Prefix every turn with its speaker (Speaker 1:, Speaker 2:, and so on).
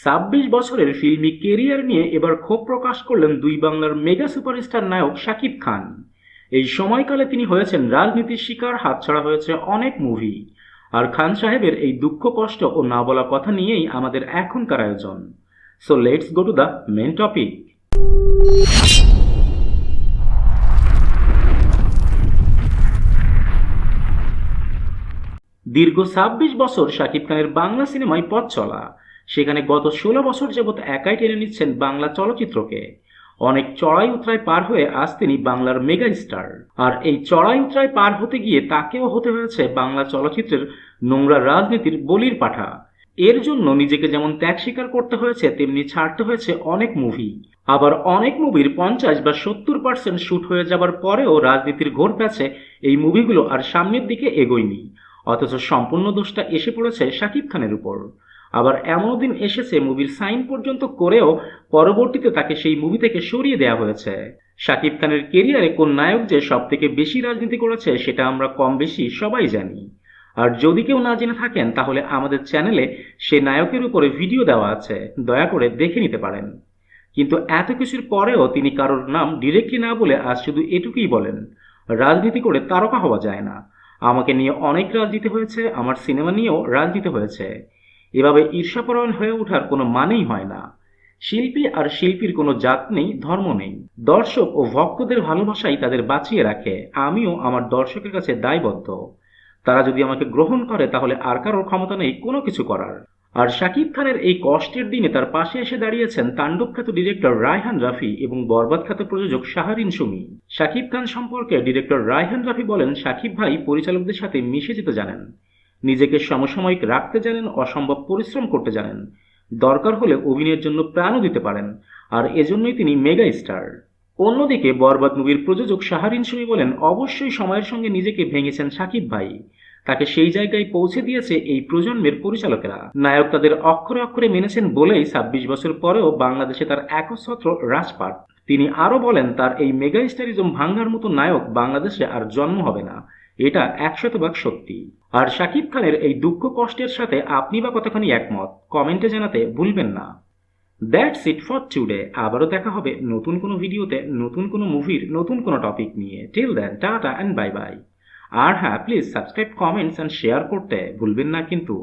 Speaker 1: ২৬ বছরের ফিল্মি কেরিয়ার নিয়ে এবার ক্ষোভ প্রকাশ করলেন দুই বাংলার মেগা সুপারস্টার নায়ক শাকিব খান। এই সময়কালে তিনি হয়েছেন রাজনীতির শিকার, হাতছাড়া হয়েছে অনেক মুভি। আর খান সাহেবের এই দুঃখ কষ্ট ও না বলা কথা নিয়েই আমাদের এখনকার আয়োজন। So let's go to the main topic. দীর্ঘ ২৬ বছর শাকিব খানের বাংলা সিনেমায় পথ চলা, সেখানে গত ১৬ বছর যাবৎ একাই টেনে নিচ্ছেন বাংলা চলচ্চিত্রকে। অনেক চড়াই উতরাই পার হয়ে আজ তিনি বাংলার মেগা স্টার। আর এই চড়াই উতরাই পার হতে গিয়ে তাকেও হতে হয়েছে বাংলা চলচ্চিত্রের নোংরা রাজনীতির বলির পাঠা। এর জন্য নিজেকে যেমন ত্যাগ স্বীকার করতে হয়েছে, তেমনি ছাড়তে হয়েছে অনেক মুভি। আবার অনেক মুভির ৫০ বা ৭০% শুট হয়ে যাবার পরেও রাজনীতির ঘোর প্যাচে এই মুভিগুলো আর সামনের দিকে এগোয়নি। অথচ সম্পূর্ণ দোষটা এসে পড়েছে শাকিব খানের উপর। আবার এমনও দিন এসেছে মুভির সাইন পর্যন্ত করেও পরবর্তীতে তাকে সেই মুভি থেকে সরিয়ে দেওয়া হয়েছে। শাকিব খানের কেরিয়ারে কোন নায়ক যে সব থেকে বেশি রাজনীতি করেছে সেটা আমরা কম বেশি সবাই জানি। আর যদি কেউ না জেনে থাকেন তাহলে আমাদের চ্যানেলে সে নায়কের উপরে ভিডিও দেওয়া আছে, দয়া করে দেখে নিতে পারেন। কিন্তু এত কিছুর পরেও তিনি কারোর নাম ডিরেক্টলি না বলে আজ শুধু এটুকুই বলেন, রাজনীতি করে তারকা হওয়া যায় না। আমাকে নিয়ে অনেক রাজনীতি হয়েছে, আমার সিনেমা নিয়েও রাজনীতি হয়েছে। এভাবে ঈর্ষাপরায়ণ হয়ে ওঠার কোনো মানেই হয় না। শিল্পী আর শিল্পীর কোনো জাত নেই, ধর্ম নেই। দর্শক ও ভক্তদের ভালোবাসাই তাদের বাঁচিয়ে রাখে। আমিও আমার দর্শকের কাছে দায়বদ্ধ। তারা যদি আমাকে গ্রহণ করে তাহলে আর কারোর ক্ষমতা নেই কোনো কিছু করার। আর শাকিব খানের এই কষ্টের দিনে তার পাশে এসে দাঁড়িয়েছেন তাণ্ডব খ্যাত ডিরেক্টর রায়হান রাফি এবং বরবাদ খ্যাত প্রযোজক শাহরিন সুমি। শাকিব খান সম্পর্কে ডিরেক্টর রায়হান রাফি বলেন, শাকিব ভাই পরিচালকদের সাথে মিশে যেতে জানেন, নিজেকে সমসাময়িক রাখতে জানেন, অসম্ভব পরিশ্রম করতে জানেন, দরকার হলে অভিনয়ের জন্য প্রাণও দিতে পারেন। আর এজন্যই তিনি মেগা স্টার। অন্যদিকে বরবাদ মুভির প্রযোজক শাহরিন সুমি বলেন, অবশ্যই সময়ের সঙ্গে নিজেকে ভেঙেছেন শাকিব ভাই। তাকে সেই জায়গায় পৌঁছে দিয়েছে এই প্রজন্মের পরিচালকেরা। নায়ক তাদের অক্ষরে অক্ষরে মেনেছেন বলেই ২৬ বছর পরেও বাংলাদেশে তার একচ্ছত্র রাজপাট। তিনি আরো বলেন, তার এই মেগা স্টারিজম ভাঙ্গার মতো নায়ক বাংলাদেশে আর জন্ম হবে না। এটা ১০০% সত্যি। আর শাকিব খানের এই দুঃখ কষ্টের সাথে আপনি বা কতখানি একমত কমেন্টে জানাতে ভুলবেন না। That's it for today. আবারও দেখা হবে নতুন কোনো ভিডিওতে, নতুন কোনো মুভির নতুন কোনো টপিক নিয়ে। Till then, ta-ta and bye bye. আর হ্যাঁ, please subscribe, comments and share করতে ভুলবেন না কিন্তু।